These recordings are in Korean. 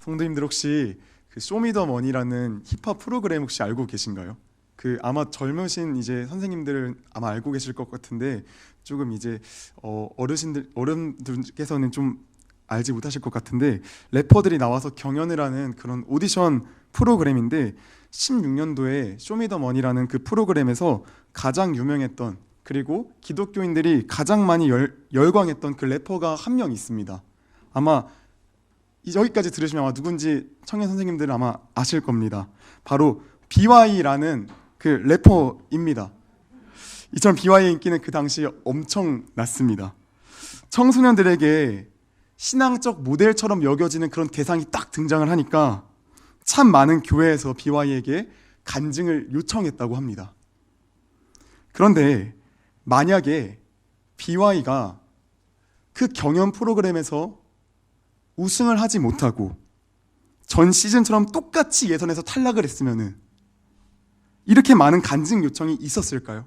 성도님들 혹시 그 쇼미더머니라는 힙합 프로그램 혹시 알고 계신가요? 그 아마 젊으신 이제 선생님들은 아마 알고 계실 것 같은데 조금 이제 어른들께서는 좀 알지 못하실 것 같은데 래퍼들이 나와서 경연을 하는 그런 오디션 프로그램인데 16년도에 쇼미더머니라는 그 프로그램에서 가장 유명했던 그리고 기독교인들이 가장 많이 열광했던 그 래퍼가 한 명 있습니다. 아마 여기까지 들으시면 아마 누군지 청년 선생님들은 아마 아실 겁니다. 바로 BY라는 그 래퍼입니다. 이처럼 BY의 인기는 그 당시에 엄청났습니다. 청소년들에게 신앙적 모델처럼 여겨지는 그런 대상이 딱 등장을 하니까 참 많은 교회에서 BY에게 간증을 요청했다고 합니다. 그런데 만약에 BY가 그 경연 프로그램에서 우승을 하지 못하고 전 시즌처럼 똑같이 예선에서 탈락을 했으면은 이렇게 많은 간증 요청이 있었을까요?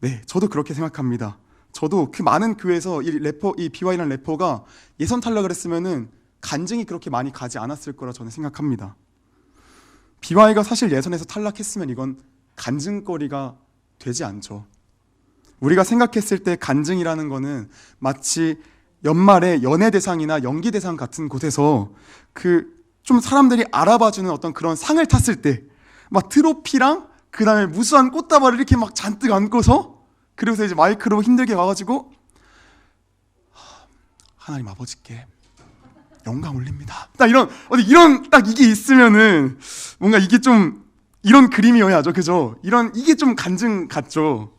네, 저도 그렇게 생각합니다. 저도 그 많은 교회에서 이 BY라는 래퍼가 예선 탈락을 했으면은 간증이 그렇게 많이 가지 않았을 거라 저는 생각합니다. BY가 사실 예선에서 탈락했으면 이건 간증거리가 되지 않죠. 우리가 생각했을 때 간증이라는 거는 마치 연말에 연예대상이나 연기대상 같은 곳에서 그 좀 사람들이 알아봐주는 어떤 그런 상을 탔을 때 막 트로피랑 그 다음에 무수한 꽃다발을 이렇게 막 잔뜩 안고서 그래서 이제 마이크로 힘들게 와가지고 하나님 아버지께 영광 올립니다. 딱 이런 딱 이게 있으면은 뭔가 이게 좀 이런 그림이어야죠, 그죠? 이게 좀 간증 같죠.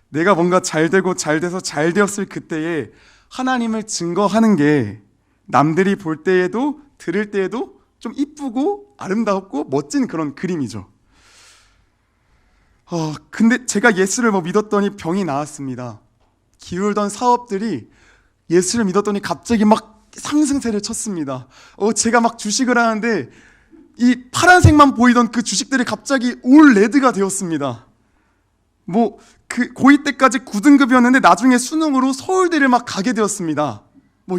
내가 뭔가 잘 되고 잘 돼서 잘 되었을 그때에 하나님을 증거하는 게 남들이 볼 때에도 들을 때에도 좀 이쁘고 아름답고 멋진 그런 그림이죠. 근데 제가 예수를 믿었더니 병이 나았습니다. 기울던 사업들이 예수를 믿었더니 갑자기 막 상승세를 쳤습니다. 제가 막 주식을 하는데 이 파란색만 보이던 그 주식들이 갑자기 올 레드가 되었습니다. 그 고2 때까지 9등급이었는데 나중에 수능으로 서울대를 막 가게 되었습니다.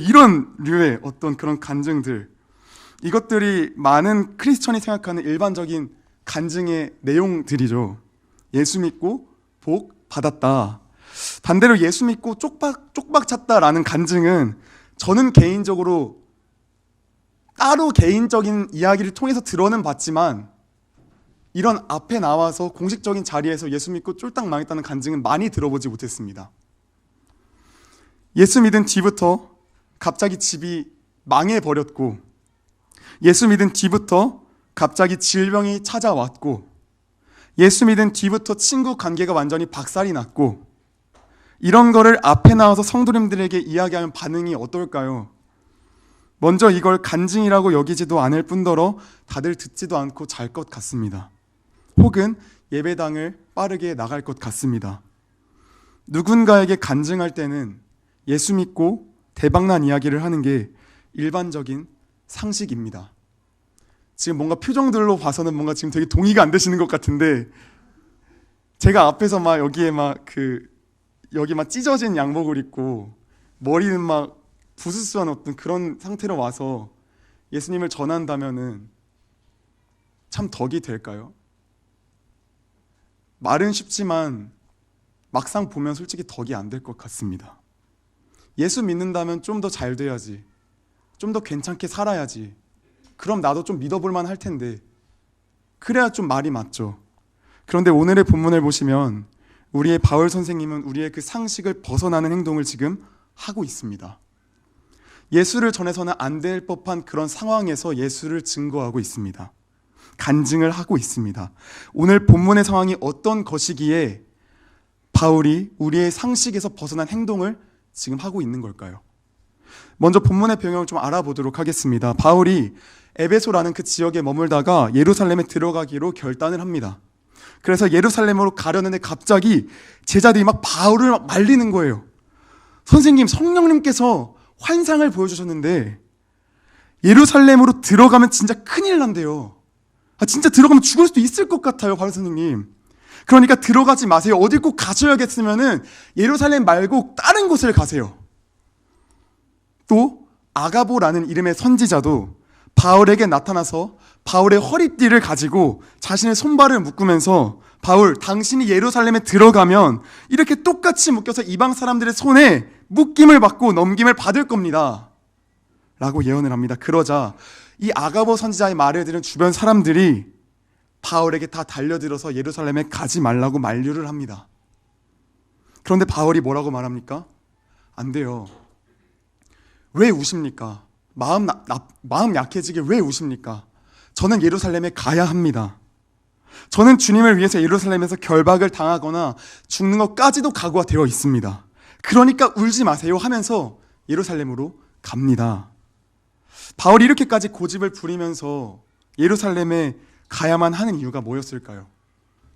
이런 류의 어떤 그런 간증들, 이것들이 많은 크리스천이 생각하는 일반적인 간증의 내용들이죠. 예수 믿고 복 받았다. 반대로 예수 믿고 쪽박 찼다라는 간증은 저는 개인적으로 따로 개인적인 이야기를 통해서 들어는 봤지만 이런 앞에 나와서 공식적인 자리에서 예수 믿고 쫄딱 망했다는 간증은 많이 들어보지 못했습니다. 예수 믿은 뒤부터 갑자기 집이 망해버렸고, 예수 믿은 뒤부터 갑자기 질병이 찾아왔고, 예수 믿은 뒤부터 친구 관계가 완전히 박살이 났고, 이런 거를 앞에 나와서 성도님들에게 이야기하면 반응이 어떨까요? 먼저 이걸 간증이라고 여기지도 않을 뿐더러 다들 듣지도 않고 잘 것 같습니다. 혹은 예배당을 빠르게 나갈 것 같습니다. 누군가에게 간증할 때는 예수 믿고 대박난 이야기를 하는 게 일반적인 상식입니다. 지금 뭔가 표정들로 봐서는 뭔가 지금 되게 동의가 안 되시는 것 같은데, 제가 앞에서 막 여기 막 찢어진 양복을 입고 머리는 막 부스스한 어떤 그런 상태로 와서 예수님을 전한다면은 참 덕이 될까요? 말은 쉽지만 막상 보면 솔직히 덕이 안 될 것 같습니다. 예수 믿는다면 좀 더 잘 돼야지, 좀 더 괜찮게 살아야지, 그럼 나도 좀 믿어볼만 할 텐데, 그래야 좀 말이 맞죠. 그런데 오늘의 본문을 보시면 우리의 바울 선생님은 우리의 그 상식을 벗어나는 행동을 지금 하고 있습니다. 예수를 전해서는 안 될 법한 그런 상황에서 예수를 증거하고 있습니다. 간증을 하고 있습니다. 오늘 본문의 상황이 어떤 것이기에 바울이 우리의 상식에서 벗어난 행동을 지금 하고 있는 걸까요? 먼저 본문의 배경을 좀 알아보도록 하겠습니다. 바울이 에베소라는 그 지역에 머물다가 예루살렘에 들어가기로 결단을 합니다. 그래서 예루살렘으로 가려는데 갑자기 제자들이 막 바울을 막 말리는 거예요. 선생님, 성령님께서 환상을 보여주셨는데 예루살렘으로 들어가면 진짜 큰일 난대요. 진짜 들어가면 죽을 수도 있을 것 같아요, 바울 선생님. 그러니까 들어가지 마세요. 어딜 꼭 가셔야겠으면은 예루살렘 말고 다른 곳을 가세요. 또 아가보라는 이름의 선지자도 바울에게 나타나서 바울의 허리띠를 가지고 자신의 손발을 묶으면서 바울, 당신이 예루살렘에 들어가면 이렇게 똑같이 묶여서 이방 사람들의 손에 묶임을 받고 넘김을 받을 겁니다 라고 예언을 합니다. 그러자 이 아가보 선지자의 말을 들은 주변 사람들이 바울에게 다 달려들어서 예루살렘에 가지 말라고 만류를 합니다. 그런데 바울이 뭐라고 말합니까? 안 돼요. 왜 우십니까? 마음 약해지게 왜 우십니까? 저는 예루살렘에 가야 합니다. 저는 주님을 위해서 예루살렘에서 결박을 당하거나 죽는 것까지도 각오가 되어 있습니다. 그러니까 울지 마세요 하면서 예루살렘으로 갑니다. 바울이 이렇게까지 고집을 부리면서 예루살렘에 가야만 하는 이유가 뭐였을까요?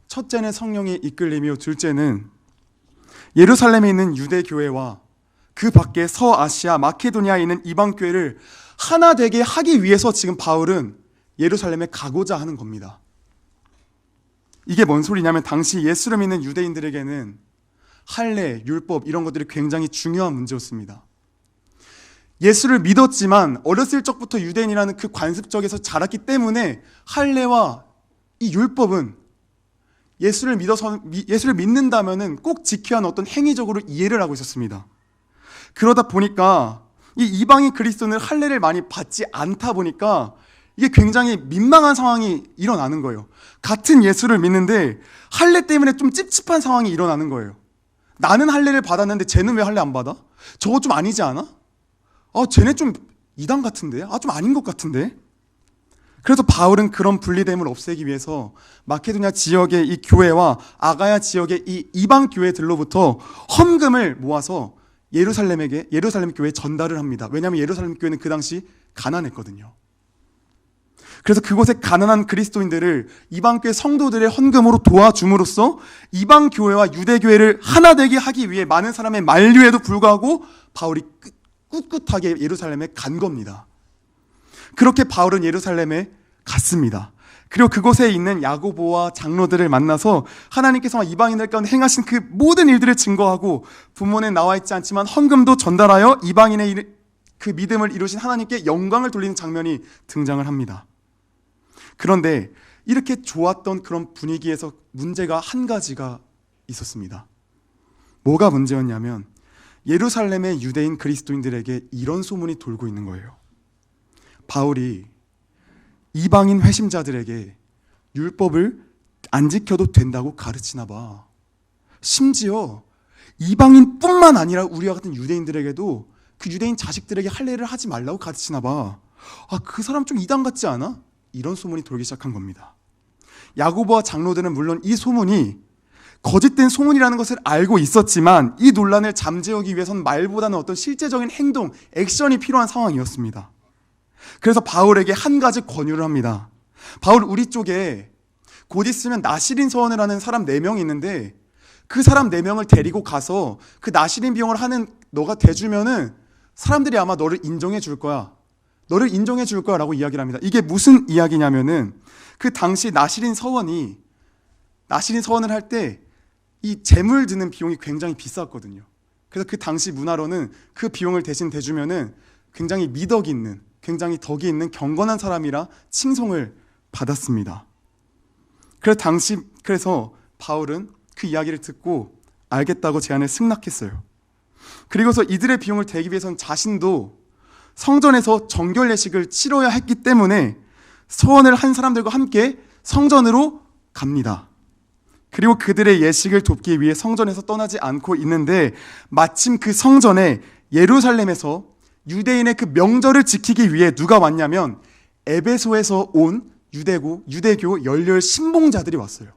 첫째는 성령의 이끌림이요, 둘째는 예루살렘에 있는 유대교회와 그 밖에 서아시아, 마케도니아에 있는 이방교회를 하나 되게 하기 위해서 지금 바울은 예루살렘에 가고자 하는 겁니다. 이게 뭔 소리냐면 당시 예수를 믿는 유대인들에게는 할례, 율법 이런 것들이 굉장히 중요한 문제였습니다. 예수를 믿었지만 어렸을 적부터 유대인이라는 그 관습적에서 자랐기 때문에 할례와 이 율법은 예수를 믿는다면은 꼭 지켜야 하는 어떤 행위적으로 이해를 하고 있었습니다. 그러다 보니까 이 이방인 그리스도는 할례를 많이 받지 않다 보니까 이게 굉장히 민망한 상황이 일어나는 거예요. 같은 예수를 믿는데 할례 때문에 좀 찝찝한 상황이 일어나는 거예요. 나는 할례를 받았는데 쟤는 왜 할례 안 받아? 저거 좀 아니지 않아? 쟤네 좀 이단 같은데? 좀 아닌 것 같은데? 그래서 바울은 그런 분리됨을 없애기 위해서 마케도니아 지역의 이 교회와 아가야 지역의 이 이방 교회들로부터 헌금을 모아서 예루살렘 교회에 전달을 합니다. 왜냐하면 예루살렘 교회는 그 당시 가난했거든요. 그래서 그곳에 가난한 그리스도인들을 이방교회 성도들의 헌금으로 도와줌으로써 이방교회와 유대교회를 하나 되게 하기 위해 많은 사람의 만류에도 불구하고 바울이 꿋꿋하게 예루살렘에 간 겁니다. 그렇게 바울은 예루살렘에 갔습니다. 그리고 그곳에 있는 야고보와 장로들을 만나서 하나님께서 이방인들 가운데 행하신 그 모든 일들을 증거하고 본문에 나와 있지 않지만 헌금도 전달하여 이방인의 그 믿음을 이루신 하나님께 영광을 돌리는 장면이 등장을 합니다. 그런데 이렇게 좋았던 그런 분위기에서 문제가 한 가지가 있었습니다. 뭐가 문제였냐면 예루살렘의 유대인 그리스도인들에게 이런 소문이 돌고 있는 거예요. 바울이 이방인 회심자들에게 율법을 안 지켜도 된다고 가르치나 봐. 심지어 이방인뿐만 아니라 우리와 같은 유대인들에게도 그 유대인 자식들에게 할례를 하지 말라고 가르치나 봐. 그 사람 좀 이단 같지 않아? 이런 소문이 돌기 시작한 겁니다. 야고보와 장로들은 물론 이 소문이 거짓된 소문이라는 것을 알고 있었지만 이 논란을 잠재우기 위해서는 말보다는 어떤 실제적인 행동, 액션이 필요한 상황이었습니다. 그래서 바울에게 한 가지 권유를 합니다. 바울, 우리 쪽에 곧 있으면 나시린 서원을 하는 사람 4명이 있는데 그 사람 4명을 데리고 가서 그 나시린 비용을 하는 너가 대주면은 사람들이 아마 너를 인정해 줄 거야. 너를 인정해 줄 거야 라고 이야기를 합니다. 이게 무슨 이야기냐면은 그 당시 나시린 서원을 할 때 이 재물 드는 비용이 굉장히 비쌌거든요. 그래서 그 당시 문화로는 그 비용을 대신 대주면은 굉장히 미덕이 있는, 굉장히 덕이 있는 경건한 사람이라 칭송을 받았습니다. 그래서 바울은 그 이야기를 듣고 알겠다고 제안에 승낙했어요. 그리고서 이들의 비용을 대기 위해서는 자신도 성전에서 정결 예식을 치러야 했기 때문에 서원을 한 사람들과 함께 성전으로 갑니다. 그리고 그들의 예식을 돕기 위해 성전에서 떠나지 않고 있는데 마침 그 성전에 예루살렘에서 유대인의 그 명절을 지키기 위해 누가 왔냐면 에베소에서 온 유대교 열렬 신봉자들이 왔어요.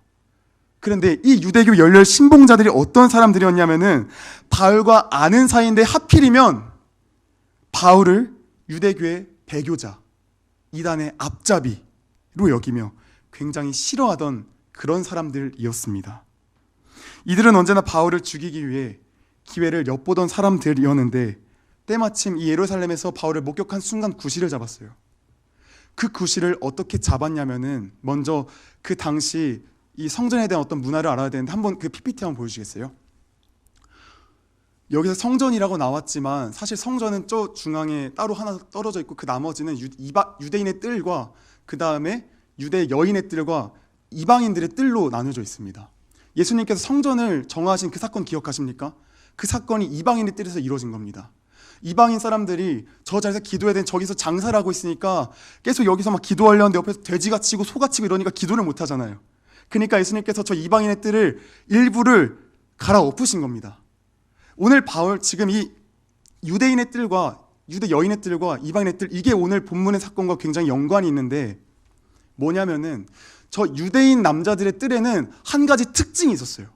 그런데 이 유대교 열렬 신봉자들이 어떤 사람들이었냐면은 바울과 아는 사이인데 하필이면 바울을 유대교의 배교자, 이단의 앞잡이로 여기며 굉장히 싫어하던 그런 사람들이었습니다. 이들은 언제나 바울을 죽이기 위해 기회를 엿보던 사람들이었는데 때마침 이 예루살렘에서 바울을 목격한 순간 구실을 잡았어요. 그 구실을 어떻게 잡았냐면은 먼저 그 당시 이 성전에 대한 어떤 문화를 알아야 되는데 한번 그 PPT 한번 보여주시겠어요? 여기서 성전이라고 나왔지만 사실 성전은 저 중앙에 따로 하나 떨어져 있고 그 나머지는 유대인의 뜰과 그 다음에 유대 여인의 뜰과 이방인들의 뜰로 나눠져 있습니다. 예수님께서 성전을 정하신 그 사건 기억하십니까? 그 사건이 이방인의 뜰에서 이루어진 겁니다. 이방인 사람들이 저 자리에서 기도해야 되는, 저기서 장사를 하고 있으니까 계속 여기서 막 기도하려는데 옆에서 돼지가 치고 소가 치고 이러니까 기도를 못 하잖아요. 그러니까 예수님께서 저 이방인의 뜰을 일부를 갈아엎으신 겁니다. 오늘 바울 지금 이 유대인의 뜰과 유대 여인의 뜰과 이방인의 뜰, 이게 오늘 본문의 사건과 굉장히 연관이 있는데 뭐냐면은 저 유대인 남자들의 뜰에는 한 가지 특징이 있었어요.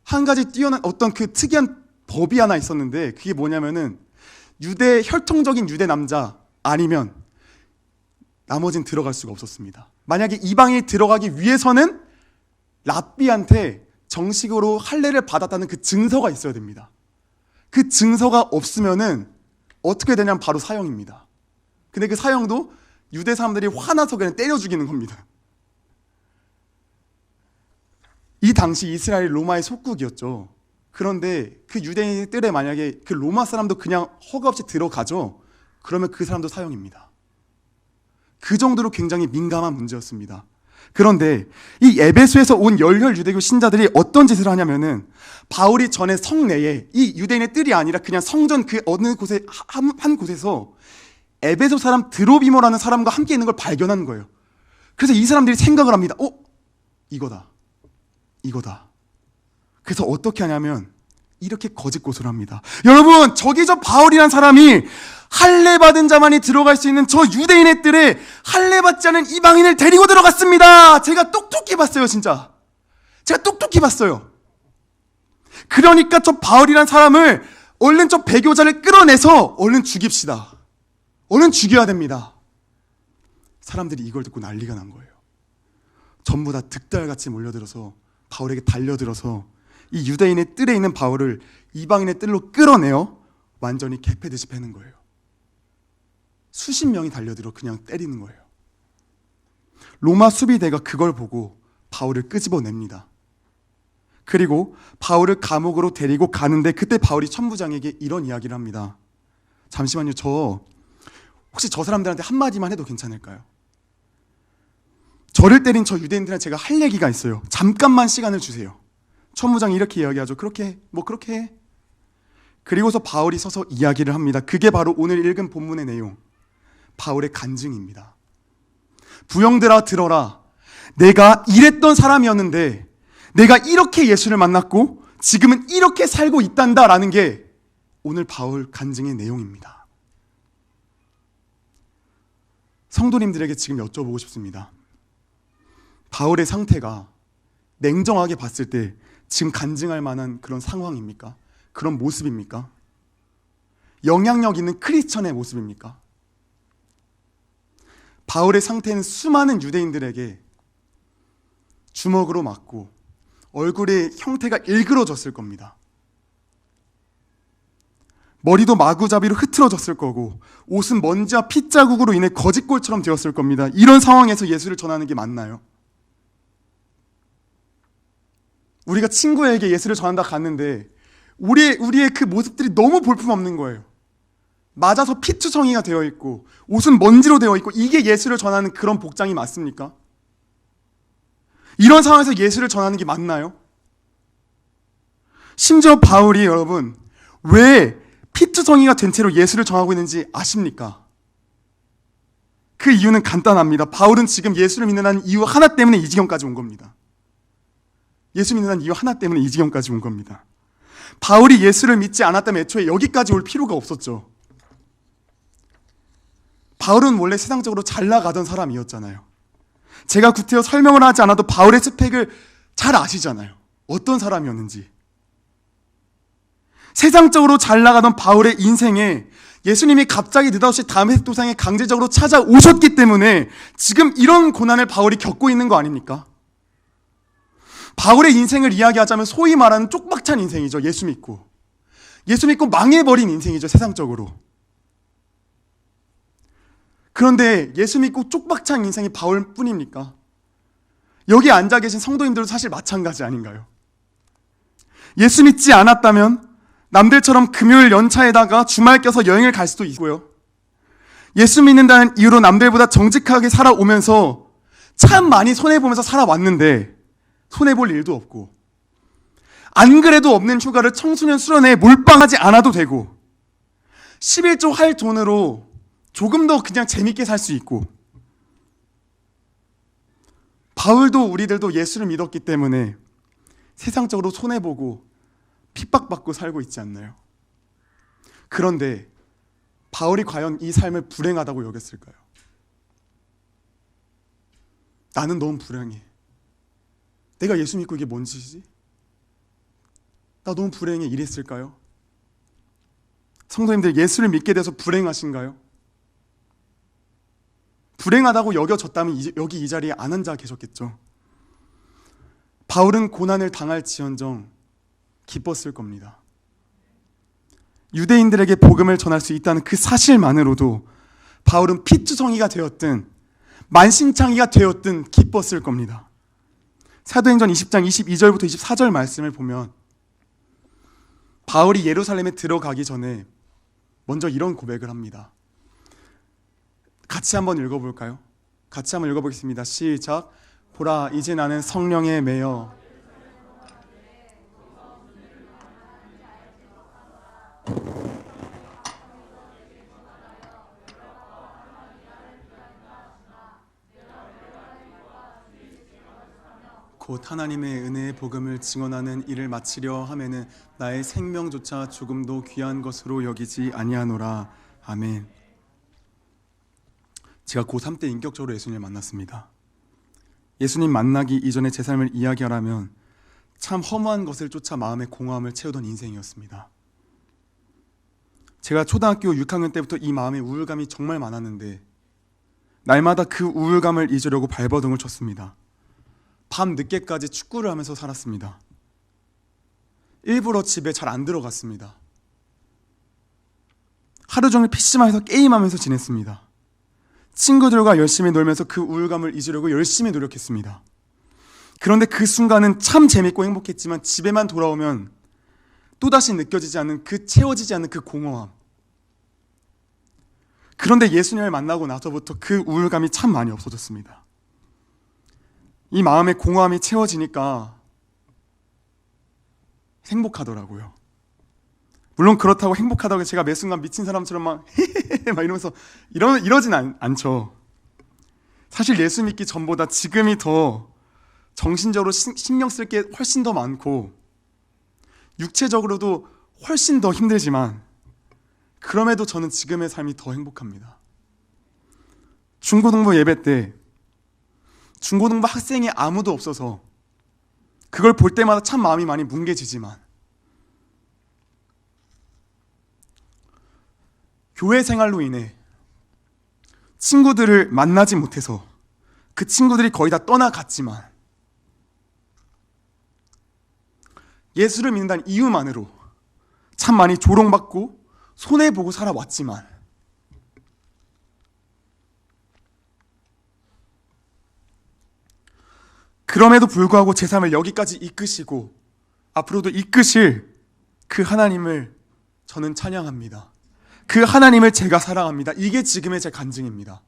한 가지 뛰어난 어떤 그 특이한 법이 하나 있었는데 그게 뭐냐면은 유대 혈통적인 유대 남자 아니면 나머진 들어갈 수가 없었습니다. 만약에 이방인이 들어가기 위해서는 랍비한테 정식으로 할례를 받았다는 그 증서가 있어야 됩니다. 그 증서가 없으면은 어떻게 되냐면 바로 사형입니다. 근데 그 사형도 유대 사람들이 화나서 그냥 때려 죽이는 겁니다. 이 당시 이스라엘이 로마의 속국이었죠. 그런데 그 유대인 뜰에 만약에 그 로마 사람도 그냥 허가 없이 들어가죠. 그러면 그 사람도 사형입니다. 그 정도로 굉장히 민감한 문제였습니다. 그런데 이 에베소에서 온 열혈 유대교 신자들이 어떤 짓을 하냐면은 바울이 전에 성내에 이 유대인의 뜰이 아니라 그냥 성전 그 어느 곳에 한 곳에서 에베소 사람 드로비모라는 사람과 함께 있는 걸 발견한 거예요. 그래서 이 사람들이 생각을 합니다. 이거다. 그래서 어떻게 하냐면 이렇게 거짓 고소를 합니다. 여러분, 저기 저 바울이란 사람이 할례 받은 자만이 들어갈 수 있는 저 유대인의 뜰에 할례 받지 않은 이방인을 데리고 들어갔습니다. 제가 똑똑히 봤어요, 진짜. 제가 똑똑히 봤어요. 그러니까 저 바울이란 사람을 얼른 저 배교자를 끌어내서 얼른 죽입시다. 얼른 죽여야 됩니다. 사람들이 이걸 듣고 난리가 난 거예요. 전부 다 득달같이 몰려들어서 바울에게 달려들어서 이 유대인의 뜰에 있는 바울을 이방인의 뜰로 끌어내어 완전히 개패듯이 패는 거예요. 수십 명이 달려들어 그냥 때리는 거예요. 로마 수비대가 그걸 보고 바울을 끄집어냅니다. 그리고 바울을 감옥으로 데리고 가는데 그때 바울이 천부장에게 이런 이야기를 합니다. 잠시만요, 혹시 저 사람들한테 한마디만 해도 괜찮을까요? 저를 때린 저 유대인들한테 제가 할 얘기가 있어요. 잠깐만 시간을 주세요. 천부장이 이렇게 이야기하죠. 그렇게 해. 그리고서 바울이 서서 이야기를 합니다. 그게 바로 오늘 읽은 본문의 내용, 바울의 간증입니다. 부형들아 들어라. 내가 이랬던 사람이었는데 내가 이렇게 예수를 만났고 지금은 이렇게 살고 있단다라는 게 오늘 바울 간증의 내용입니다. 성도님들에게 지금 여쭤보고 싶습니다. 바울의 상태가 냉정하게 봤을 때 지금 간증할 만한 그런 상황입니까? 그런 모습입니까? 영향력 있는 크리스천의 모습입니까? 바울의 상태는 수많은 유대인들에게 주먹으로 맞고 얼굴의 형태가 일그러졌을 겁니다. 머리도 마구잡이로 흐트러졌을 거고 옷은 먼지와 핏자국으로 인해 거짓골처럼 되었을 겁니다. 이런 상황에서 예수를 전하는 게 맞나요? 우리가 친구에게 예수를 전한다 갔는데 우리의 그 모습들이 너무 볼품없는 거예요. 맞아서 피투성이가 되어 있고 옷은 먼지로 되어 있고 이게 예수를 전하는 그런 복장이 맞습니까? 이런 상황에서 예수를 전하는 게 맞나요? 심지어 바울이 여러분 왜 피투성이가 된 채로 예수를 전하고 있는지 아십니까? 그 이유는 간단합니다. 바울은 지금 예수를 믿는다는 이유 하나 때문에 이 지경까지 온 겁니다. 예수 믿는다는 이유 하나 때문에 이 지경까지 온 겁니다. 바울이 예수를 믿지 않았다면 애초에 여기까지 올 필요가 없었죠. 바울은 원래 세상적으로 잘 나가던 사람이었잖아요. 제가 구태여 설명을 하지 않아도 바울의 스펙을 잘 아시잖아요. 어떤 사람이었는지. 세상적으로 잘 나가던 바울의 인생에 예수님이 갑자기 느닷없이 다메섹 도상에 강제적으로 찾아오셨기 때문에 지금 이런 고난을 바울이 겪고 있는 거 아닙니까? 바울의 인생을 이야기하자면 소위 말하는 쪽박찬 인생이죠. 예수 믿고 망해버린 인생이죠. 세상적으로. 그런데 예수 믿고 쪽박찬 인생이 바울뿐입니까? 여기 앉아 계신 성도님들도 사실 마찬가지 아닌가요? 예수 믿지 않았다면 남들처럼 금요일 연차에다가 주말 껴서 여행을 갈 수도 있고요. 예수 믿는다는 이유로 남들보다 정직하게 살아오면서 참 많이 손해보면서 살아왔는데 손해볼 일도 없고, 안 그래도 없는 휴가를 청소년 수련회에 몰빵하지 않아도 되고, 11조 할 돈으로 조금 더 그냥 재밌게 살 수 있고, 바울도 우리들도 예수를 믿었기 때문에 세상적으로 손해보고 핍박받고 살고 있지 않나요? 그런데 바울이 과연 이 삶을 불행하다고 여겼을까요? 나는 너무 불행해. 내가 예수 믿고 이게 뭔 짓이지? 나 너무 불행해. 이랬을까요? 성도님들, 예수를 믿게 돼서 불행하신가요? 불행하다고 여겨졌다면 여기 이 자리에 안 앉아 계셨겠죠. 바울은 고난을 당할지언정 기뻤을 겁니다. 유대인들에게 복음을 전할 수 있다는 그 사실만으로도 바울은 피투성이가 되었든 만신창이가 되었든 기뻤을 겁니다. 사도행전 20장 22절부터 24절 말씀을 보면 바울이 예루살렘에 들어가기 전에 먼저 이런 고백을 합니다. 같이 한번 읽어볼까요? 같이 한번 읽어보겠습니다. 시작. 보라, 이제 나는 성령에 매여 곧 하나님의 은혜의 복음을 증언하는 일을 마치려 하면은 나의 생명조차 조금도 귀한 것으로 여기지 아니하노라. 아멘. 제가 고3 때 인격적으로 예수님을 만났습니다. 예수님 만나기 이전에 제 삶을 이야기하라면 참 허무한 것을 쫓아 마음의 공허함을 채우던 인생이었습니다. 제가 초등학교 6학년 때부터 이 마음의 우울감이 정말 많았는데 날마다 그 우울감을 잊으려고 발버둥을 쳤습니다. 밤 늦게까지 축구를 하면서 살았습니다. 일부러 집에 잘 안 들어갔습니다. 하루 종일 PC방에서 게임하면서 지냈습니다. 친구들과 열심히 놀면서 그 우울감을 잊으려고 열심히 노력했습니다. 그런데 그 순간은 참 재밌고 행복했지만 집에만 돌아오면 또다시 느껴지지 않는 채워지지 않는 그 공허함. 그런데 예수님을 만나고 나서부터 그 우울감이 참 많이 없어졌습니다. 이 마음의 공허함이 채워지니까 행복하더라고요. 물론 그렇다고 행복하다고 제가 매 순간 미친 사람처럼 막 이러면서 이러진 않죠. 사실 예수 믿기 전보다 지금이 더 정신적으로 신경 쓸 게 훨씬 더 많고 육체적으로도 훨씬 더 힘들지만 그럼에도 저는 지금의 삶이 더 행복합니다. 중고등부 예배 때 중고등부 학생이 아무도 없어서 그걸 볼 때마다 참 마음이 많이 뭉개지지만 교회 생활로 인해 친구들을 만나지 못해서 그 친구들이 거의 다 떠나갔지만 예수를 믿는다는 이유만으로 참 많이 조롱받고 손해보고 살아왔지만 그럼에도 불구하고 제 삶을 여기까지 이끄시고 앞으로도 이끄실 그 하나님을 저는 찬양합니다. 그 하나님을 제가 사랑합니다. 이게 지금의 제 간증입니다.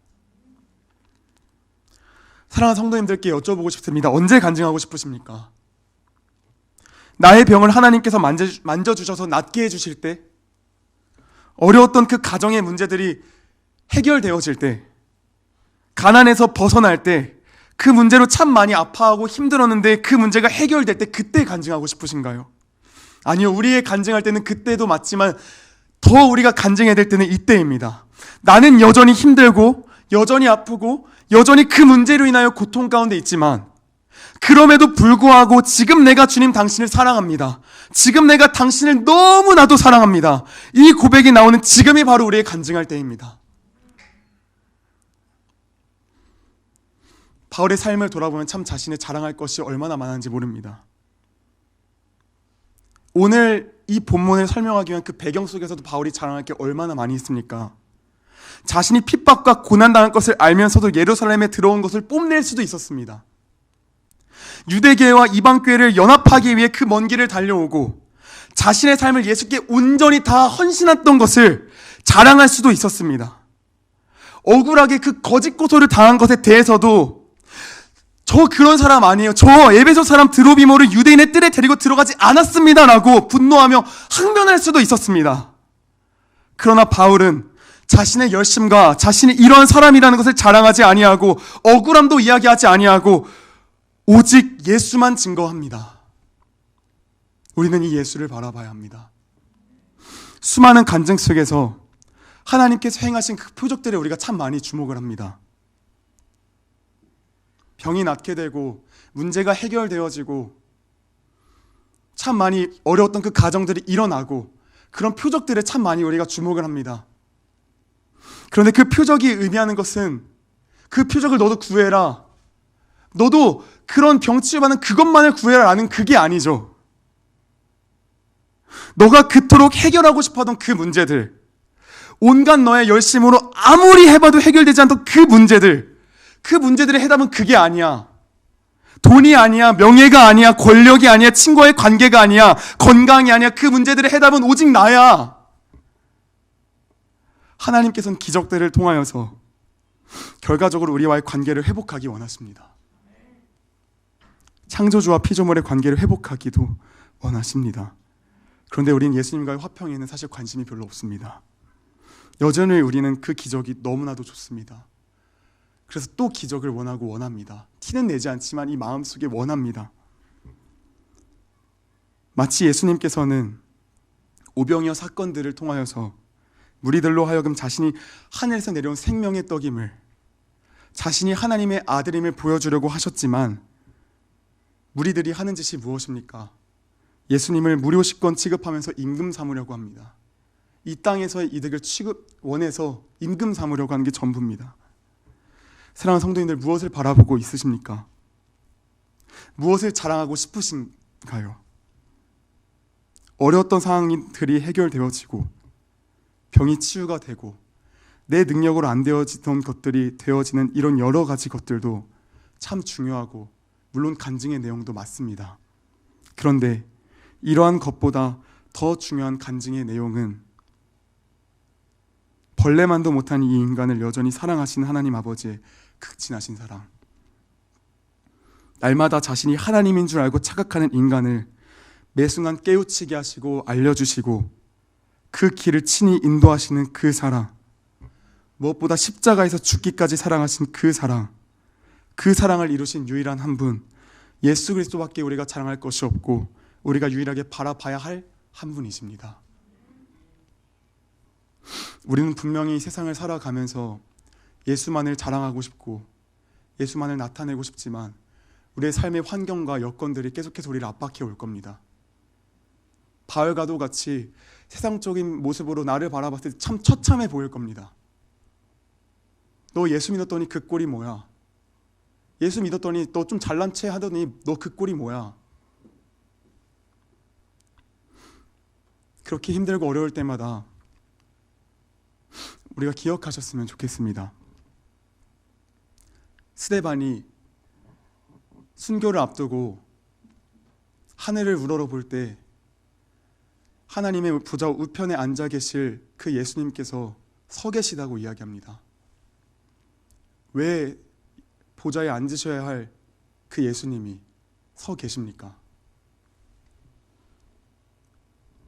사랑하는 성도님들께 여쭤보고 싶습니다. 언제 간증하고 싶으십니까? 나의 병을 하나님께서 만져주셔서 낫게 해주실 때, 어려웠던 그 가정의 문제들이 해결되어질 때, 가난에서 벗어날 때, 그 문제로 참 많이 아파하고 힘들었는데 그 문제가 해결될 때 그때 간증하고 싶으신가요? 아니요, 우리의 간증할 때는 그때도 맞지만 더 우리가 간증해야 될 때는 이때입니다. 나는 여전히 힘들고 여전히 아프고 여전히 그 문제로 인하여 고통 가운데 있지만 그럼에도 불구하고 지금 내가 주님 당신을 사랑합니다. 지금 내가 당신을 너무나도 사랑합니다. 이 고백이 나오는 지금이 바로 우리의 간증할 때입니다. 바울의 삶을 돌아보면 참 자신의 자랑할 것이 얼마나 많은지 모릅니다. 오늘 이 본문을 설명하기 위한 그 배경 속에서도 바울이 자랑할 게 얼마나 많이 있습니까? 자신이 핍박과 고난당할 것을 알면서도 예루살렘에 들어온 것을 뽐낼 수도 있었습니다. 유대교회와 이방교회를 연합하기 위해 그 먼 길을 달려오고 자신의 삶을 예수께 온전히 다 헌신했던 것을 자랑할 수도 있었습니다. 억울하게 그 거짓 고소를 당한 것에 대해서도 저 그런 사람 아니에요. 저 에베소 사람 드로비모를 유대인의 뜰에 데리고 들어가지 않았습니다. 라고 분노하며 항변할 수도 있었습니다. 그러나 바울은 자신의 열심과 자신이 이러한 사람이라는 것을 자랑하지 아니하고 억울함도 이야기하지 아니하고 오직 예수만 증거합니다. 우리는 이 예수를 바라봐야 합니다. 수많은 간증 속에서 하나님께서 행하신 그 표적들에 우리가 참 많이 주목을 합니다. 병이 낫게 되고 문제가 해결되어지고 참 많이 어려웠던 그 가정들이 일어나고 그런 표적들에 참 많이 우리가 주목을 합니다. 그런데 그 표적이 의미하는 것은 그 표적을 너도 구해라, 너도 그런 병 치유받는 그것만을 구해라 라는 그게 아니죠. 너가 그토록 해결하고 싶어하던 그 문제들, 온갖 너의 열심으로 아무리 해봐도 해결되지 않던 그 문제들의 해답은 그게 아니야. 돈이 아니야, 명예가 아니야, 권력이 아니야, 친구와의 관계가 아니야, 건강이 아니야. 그 문제들의 해답은 오직 나야. 하나님께서는 기적들을 통하여서 결과적으로 우리와의 관계를 회복하기 원하십니다. 창조주와 피조물의 관계를 회복하기도 원하십니다. 그런데 우리는 예수님과의 화평에는 사실 관심이 별로 없습니다. 여전히 우리는 그 기적이 너무나도 좋습니다. 그래서 또 기적을 원하고 원합니다. 티는 내지 않지만 이 마음속에 원합니다. 마치 예수님께서는 오병이어 사건들을 통하여서 무리들로 하여금 자신이 하늘에서 내려온 생명의 떡임을, 자신이 하나님의 아들임을 보여주려고 하셨지만 무리들이 하는 짓이 무엇입니까? 예수님을 무료식권 취급하면서 임금 삼으려고 합니다. 이 땅에서의 이득을 원해서 임금 삼으려고 하는 게 전부입니다. 사랑하는 성도님들, 무엇을 바라보고 있으십니까? 무엇을 자랑하고 싶으신가요? 어려웠던 상황들이 해결되어지고 병이 치유가 되고 내 능력으로 안 되어지던 것들이 되어지는 이런 여러 가지 것들도 참 중요하고 물론 간증의 내용도 맞습니다. 그런데 이러한 것보다 더 중요한 간증의 내용은 벌레만도 못한 이 인간을 여전히 사랑하시는 하나님 아버지의 극진하신 사랑, 날마다 자신이 하나님인 줄 알고 착각하는 인간을 매 순간 깨우치게 하시고 알려주시고 그 길을 친히 인도하시는 그 사랑, 무엇보다 십자가에서 죽기까지 사랑하신 그 사랑, 그 사랑을 이루신 유일한 한 분, 예수 그리스도밖에 우리가 자랑할 것이 없고 우리가 유일하게 바라봐야 할 한 분이십니다. 우리는 분명히 세상을 살아가면서 예수만을 자랑하고 싶고 예수만을 나타내고 싶지만 우리의 삶의 환경과 여건들이 계속해서 우리를 압박해 올 겁니다. 바울과도 같이 세상적인 모습으로 나를 바라봤을 때 참 처참해 보일 겁니다. 너 예수 믿었더니 그 꼴이 뭐야? 예수 믿었더니 너 좀 잘난 체 하더니 너 그 꼴이 뭐야? 그렇게 힘들고 어려울 때마다 우리가 기억하셨으면 좋겠습니다. 스데반이 순교를 앞두고 하늘을 우러러볼 때 하나님의 보좌 우편에 앉아 계실 그 예수님께서 서 계시다고 이야기합니다. 왜 보좌에 앉으셔야 할 그 예수님이 서 계십니까?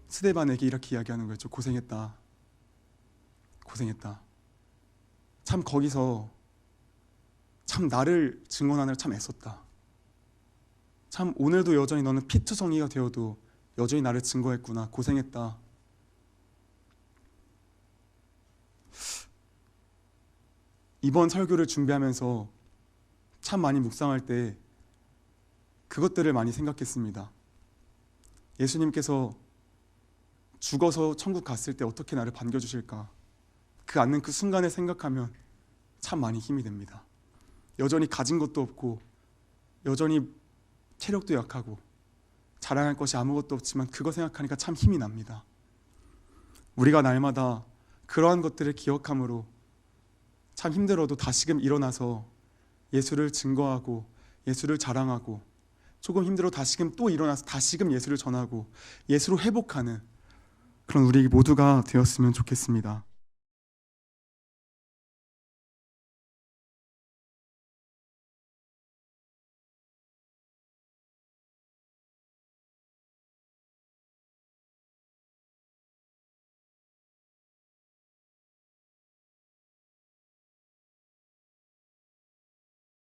스데반에게 이렇게 이야기하는 거죠. 고생했다. 고생했다. 참 거기서 참 나를 증언하느라 참 애썼다. 참 오늘도 여전히 너는 피투성이가 되어도 여전히 나를 증거했구나. 고생했다. 이번 설교를 준비하면서 참 많이 묵상할 때 그것들을 많이 생각했습니다. 예수님께서 죽어서 천국 갔을 때 어떻게 나를 반겨주실까? 그 앉는 그 순간을 생각하면 참 많이 힘이 됩니다. 여전히 가진 것도 없고 여전히 체력도 약하고 자랑할 것이 아무것도 없지만 그거 생각하니까 참 힘이 납니다. 우리가 날마다 그러한 것들을 기억함으로 참 힘들어도 다시금 일어나서 예수를 증거하고 예수를 자랑하고 조금 힘들어 다시금 또 일어나서 다시금 예수를 전하고 예수로 회복하는 그런 우리 모두가 되었으면 좋겠습니다.